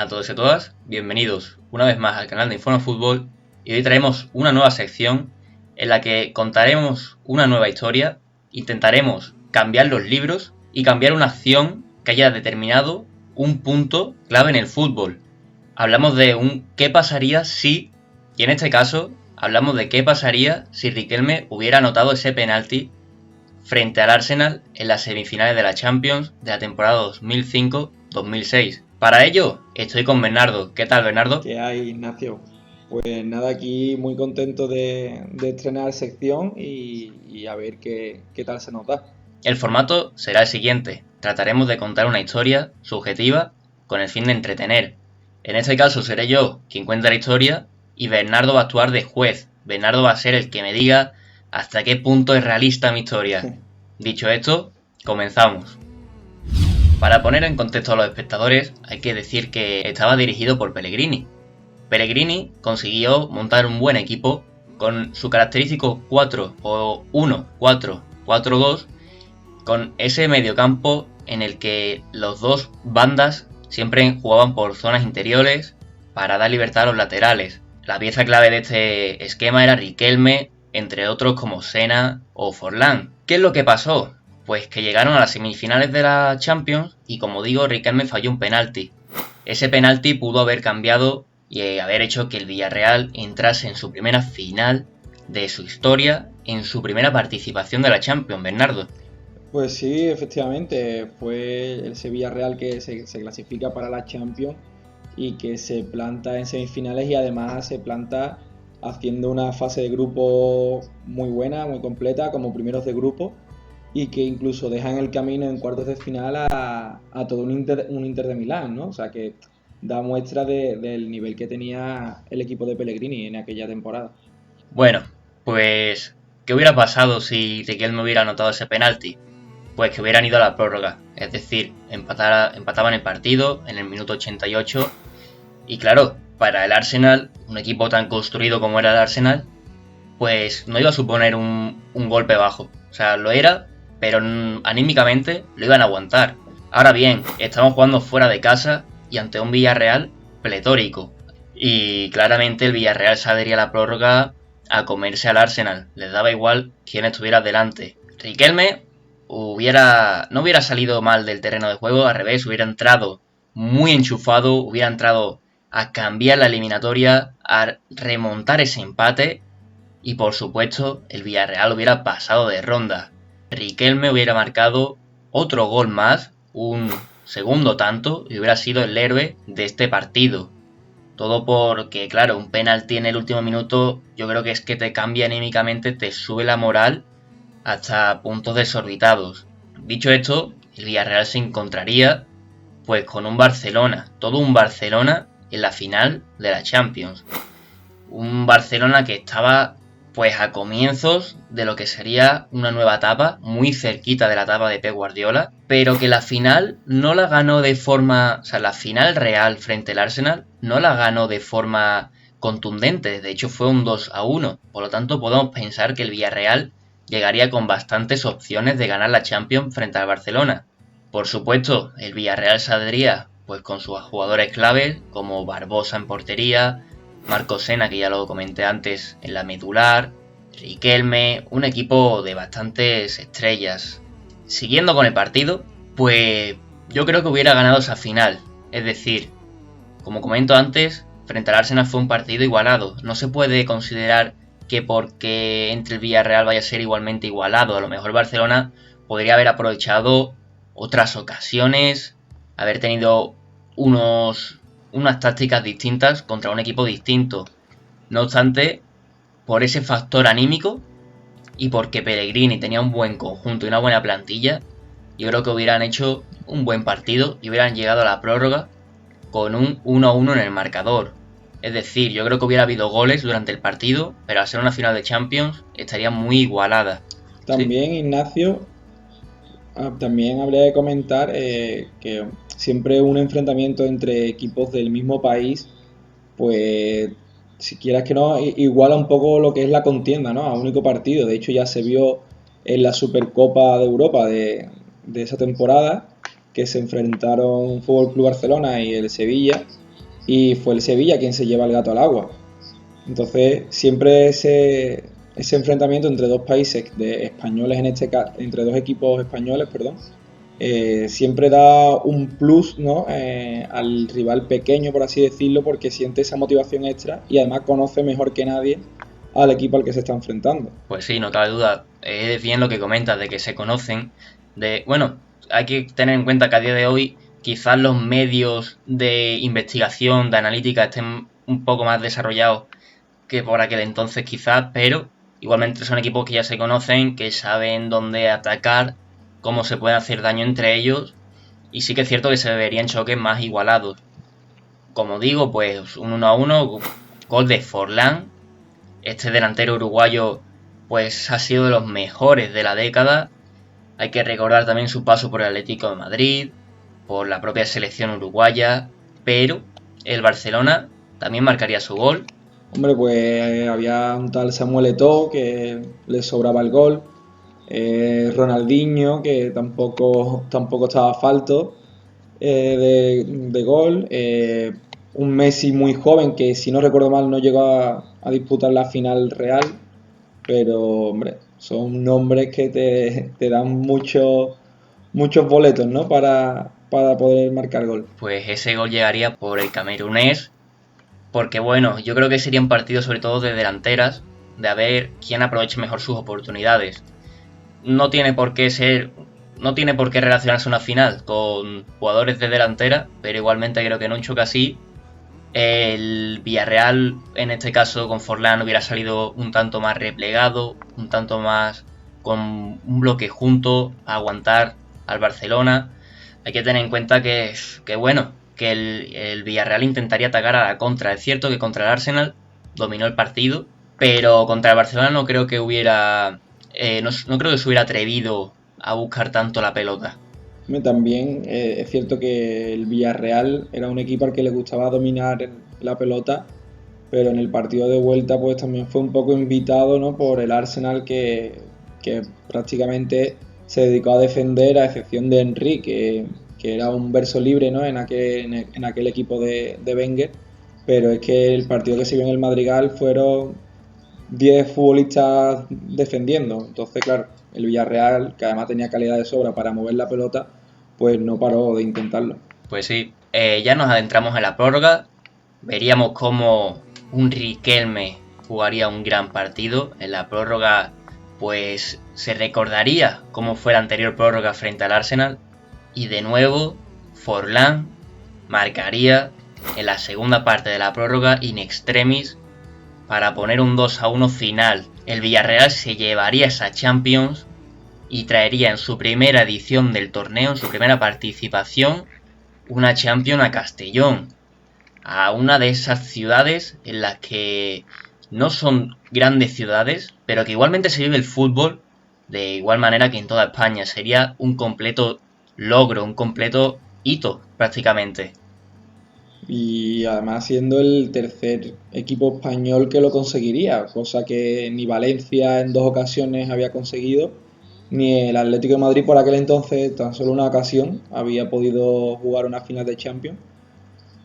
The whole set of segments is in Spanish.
a todos y a todas, bienvenidos una vez más al canal de Informa Fútbol y hoy traemos una nueva sección en la que contaremos una nueva historia, intentaremos cambiar los libros y cambiar una acción que haya determinado un punto clave en el fútbol. Hablamos de un qué pasaría si, y en este caso hablamos de qué pasaría si Riquelme hubiera anotado ese penalti frente al Arsenal en las semifinales de la Champions de la temporada 2005-2006. Para ello, estoy con Bernardo. ¿Qué tal, Bernardo? ¿Qué hay, Ignacio? Pues nada, aquí muy contento de estrenar sección y a ver qué tal se nos da. El formato será el siguiente. Trataremos de contar una historia subjetiva con el fin de entretener. En este caso seré yo quien cuenta la historia y Bernardo va a actuar de juez. Bernardo va a ser el que me diga hasta qué punto es realista mi historia. Dicho esto, comenzamos. Para poner en contexto a los espectadores, hay que decir que estaba dirigido por Pellegrini. Pellegrini consiguió montar un buen equipo con su característico 4 o 1-4-4-2, con ese mediocampo en el que los dos bandas siempre jugaban por zonas interiores para dar libertad a los laterales. La pieza clave de este esquema era Riquelme, entre otros como Sena o Forlán. ¿Qué es lo que pasó? Pues que llegaron a las semifinales de la Champions y, como digo, Riquelme falló un penalti. Ese penalti pudo haber cambiado y haber hecho que el Villarreal entrase en su primera final de su historia, en su primera participación de la Champions, Bernardo. Pues sí, efectivamente, fue el Sevilla Real que se clasifica para la Champions y que se planta en semifinales y además se planta haciendo una fase de grupo muy buena, muy completa, como primeros de grupo, y que incluso dejan el camino en cuartos de final a todo un Inter de Milán, ¿no? O sea que da muestra del nivel que tenía el equipo de Pellegrini en aquella temporada. Bueno, pues, ¿qué hubiera pasado si Riquelme hubiera anotado ese penalti? Pues que hubieran ido a la prórroga, es decir, empataban el partido en el minuto 88 y claro, para el Arsenal, un equipo tan construido como era el Arsenal, pues no iba a suponer un golpe bajo. O sea, lo era, pero anímicamente lo iban a aguantar. Ahora bien, estamos jugando fuera de casa y ante un Villarreal pletórico. Y claramente el Villarreal saldría a la prórroga a comerse al Arsenal. Les daba igual quién estuviera delante. Riquelme no hubiera salido mal del terreno de juego, al revés, hubiera entrado muy enchufado, hubiera entrado a cambiar la eliminatoria, a remontar ese empate y por supuesto el Villarreal hubiera pasado de ronda. Riquelme hubiera marcado otro gol más, un segundo tanto, y hubiera sido el héroe de este partido. Todo porque, claro, un penalti en el último minuto yo creo que es que te cambia anímicamente, te sube la moral hasta puntos desorbitados. Dicho esto, el Villarreal se encontraría pues con un Barcelona, todo un Barcelona en la final de la Champions. Un Barcelona que estaba pues a comienzos de lo que sería una nueva etapa, muy cerquita de la etapa de Pep Guardiola, pero que la final no la ganó de forma, o sea, la final real frente al Arsenal no la ganó de forma contundente, de hecho fue un 2-1, por lo tanto podemos pensar que el Villarreal llegaría con bastantes opciones de ganar la Champions frente al Barcelona. Por supuesto, el Villarreal saldría pues con sus jugadores claves como Barbosa en portería, Marco Sena, que ya lo comenté antes, en la medular, Riquelme, un equipo de bastantes estrellas. Siguiendo con el partido, pues yo creo que hubiera ganado esa final. Es decir, como comento antes, frente al Arsenal fue un partido igualado. No se puede considerar que porque entre el Villarreal vaya a ser igualmente igualado. A lo mejor Barcelona podría haber aprovechado otras ocasiones, haber tenido unas tácticas distintas contra un equipo distinto. No obstante, por ese factor anímico y porque Pellegrini tenía un buen conjunto y una buena plantilla, yo creo que hubieran hecho un buen partido y hubieran llegado a la prórroga con un 1-1 en el marcador. Es decir, yo creo que hubiera habido goles durante el partido, pero al ser una final de Champions estaría muy igualada. ¿Sí? También, Ignacio, también habría de comentar que siempre un enfrentamiento entre equipos del mismo país, pues si quieras que no, iguala un poco lo que es la contienda, ¿no? A único partido. De hecho, ya se vio en la Supercopa de Europa de esa temporada que se enfrentaron Fútbol Club Barcelona y el Sevilla y fue el Sevilla quien se lleva el gato al agua. Entonces, siempre ese enfrentamiento entre dos países de españoles, en este caso, entre dos equipos españoles, perdón, siempre da un plus, ¿no? Al rival pequeño, por así decirlo, porque siente esa motivación extra y además conoce mejor que nadie al equipo al que se está enfrentando. Pues sí, no cabe duda. Es bien lo que comentas de que se conocen. Bueno, hay que tener en cuenta que a día de hoy quizás los medios de investigación, de analítica estén un poco más desarrollados que por aquel entonces quizás, pero igualmente son equipos que ya se conocen, que saben dónde atacar, cómo se puede hacer daño entre ellos, y sí que es cierto que se verían choques más igualados. Como digo, pues un 1-1, gol de Forlán. Este delantero uruguayo pues ha sido de los mejores de la década. Hay que recordar también su paso por el Atlético de Madrid, por la propia selección uruguaya, pero el Barcelona también marcaría su gol. Hombre, pues había un tal Samuel Eto'o que le sobraba el gol, Ronaldinho que tampoco estaba falto de gol, un Messi muy joven que si no recuerdo mal no llegó a disputar la final real, pero hombre, son nombres que te dan muchos boletos, ¿no? Para poder marcar gol. Pues ese gol llegaría por el camerunés, porque bueno, yo creo que sería un partido sobre todo de delanteras, de a ver quién aproveche mejor sus oportunidades. No tiene por qué ser, no tiene por qué relacionarse una final con jugadores de delantera, pero igualmente creo que en un choque así el Villarreal, en este caso con Forlán, hubiera salido un tanto más replegado, un tanto más con un bloque junto a aguantar al Barcelona. Hay que tener en cuenta que bueno, que el Villarreal intentaría atacar a la contra. Es cierto que contra el Arsenal dominó el partido, pero contra el Barcelona no creo que hubiera, no creo que se hubiera atrevido a buscar tanto la pelota. También es cierto que el Villarreal era un equipo al que le gustaba dominar la pelota, pero en el partido de vuelta pues también fue un poco invitado, ¿no? Por el Arsenal que prácticamente se dedicó a defender, a excepción de Henry, que era un verso libre, ¿no? En aquel equipo de Wenger, pero es que el partido que se vio en el Madrigal fueron 10 futbolistas defendiendo. Entonces, claro, el Villarreal, que además tenía calidad de sobra para mover la pelota, pues no paró de intentarlo. Pues sí, ya nos adentramos en la prórroga. Veríamos cómo un Riquelme jugaría un gran partido. En la prórroga, pues se recordaría cómo fue la anterior prórroga frente al Arsenal. Y de nuevo, Forlán marcaría en la segunda parte de la prórroga in extremis para poner un 2-1 final. El Villarreal se llevaría esa Champions y traería en su primera edición del torneo, en su primera participación, una Champions a Castellón, a una de esas ciudades en las que no son grandes ciudades, pero que igualmente se vive el fútbol de igual manera que en toda España. Sería un completo logro, un completo hito prácticamente. Y además siendo el tercer equipo español que lo conseguiría, cosa que ni Valencia en 2 ocasiones había conseguido, ni el Atlético de Madrid por aquel entonces, tan solo una ocasión, había podido jugar una final de Champions.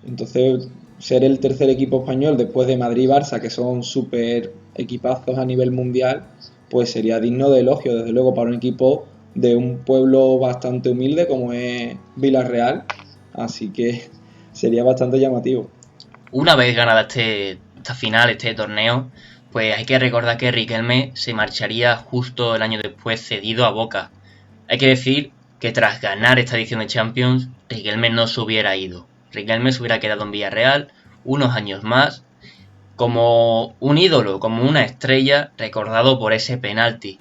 Entonces, ser el tercer equipo español después de Madrid y Barça, que son súper equipazos a nivel mundial, pues sería digno de elogio, desde luego, para un equipo de un pueblo bastante humilde como es Villarreal. Así que sería bastante llamativo. Una vez ganada esta final, este torneo, pues hay que recordar que Riquelme se marcharía justo el año después cedido a Boca. Hay que decir que tras ganar esta edición de Champions, Riquelme no se hubiera ido. Riquelme se hubiera quedado en Villarreal unos años más como un ídolo, como una estrella recordado por ese penalti.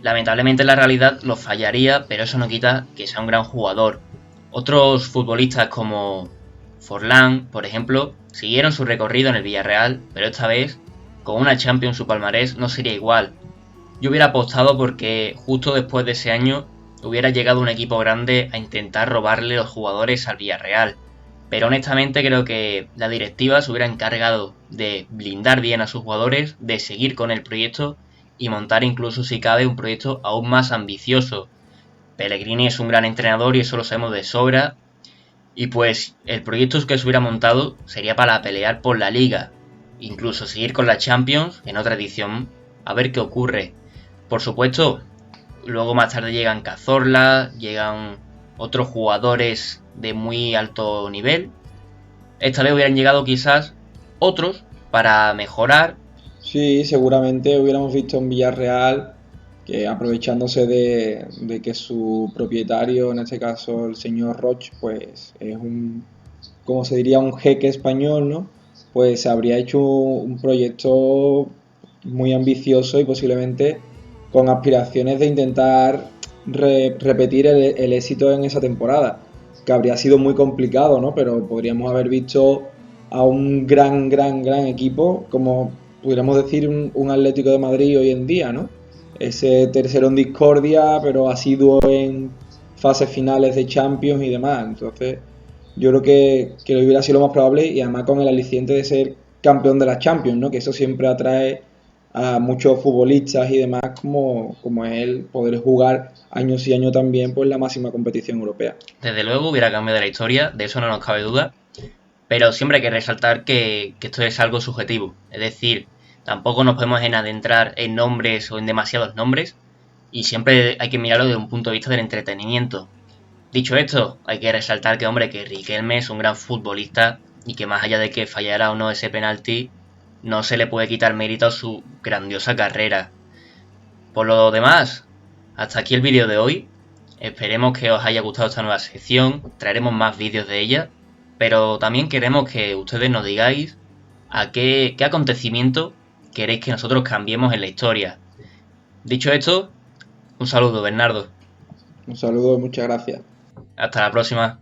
Lamentablemente la realidad lo fallaría, pero eso no quita que sea un gran jugador. Otros futbolistas como Forlán, por ejemplo, siguieron su recorrido en el Villarreal, pero esta vez, con una Champions su palmarés no sería igual. Yo hubiera apostado porque justo después de ese año hubiera llegado un equipo grande a intentar robarle los jugadores al Villarreal. Pero honestamente creo que la directiva se hubiera encargado de blindar bien a sus jugadores, de seguir con el proyecto y montar incluso si cabe un proyecto aún más ambicioso. Pellegrini es un gran entrenador y eso lo sabemos de sobra, Y pues el proyecto que se hubiera montado sería para pelear por la Liga, incluso seguir con la Champions en otra edición, a ver qué ocurre. Por supuesto, luego más tarde llegan Cazorla, llegan otros jugadores de muy alto nivel. Esta vez hubieran llegado quizás otros para mejorar. Sí, seguramente hubiéramos visto un Villarreal que aprovechándose de que su propietario, en este caso el señor Roch, pues es un, como se diría, un jeque español, ¿no? Pues habría hecho un proyecto muy ambicioso y posiblemente con aspiraciones de intentar repetir el éxito en esa temporada, que habría sido muy complicado, ¿no? Pero podríamos haber visto a un gran equipo, como pudiéramos decir un Atlético de Madrid hoy en día, ¿no? Ese tercero en discordia, pero asiduo en fases finales de Champions y demás. Entonces, yo creo que hubiera sido lo más probable y además con el aliciente de ser campeón de la Champions, ¿no? Que eso siempre atrae a muchos futbolistas y demás como es el poder jugar años y años también pues la máxima competición europea. Desde luego hubiera cambiado la historia, de eso no nos cabe duda, pero siempre hay que resaltar que esto es algo subjetivo. Es decir, tampoco nos podemos adentrar en nombres o en demasiados nombres, y siempre hay que mirarlo desde un punto de vista del entretenimiento. Dicho esto, hay que resaltar que, hombre, que Riquelme es un gran futbolista y que más allá de que fallara o no ese penalti, no se le puede quitar mérito a su grandiosa carrera. Por lo demás, hasta aquí el vídeo de hoy. Esperemos que os haya gustado esta nueva sección, traeremos más vídeos de ella, pero también queremos que ustedes nos digáis a qué acontecimiento queréis que nosotros cambiemos en la historia. Dicho esto, un saludo, Bernardo. Un saludo y muchas gracias. Hasta la próxima.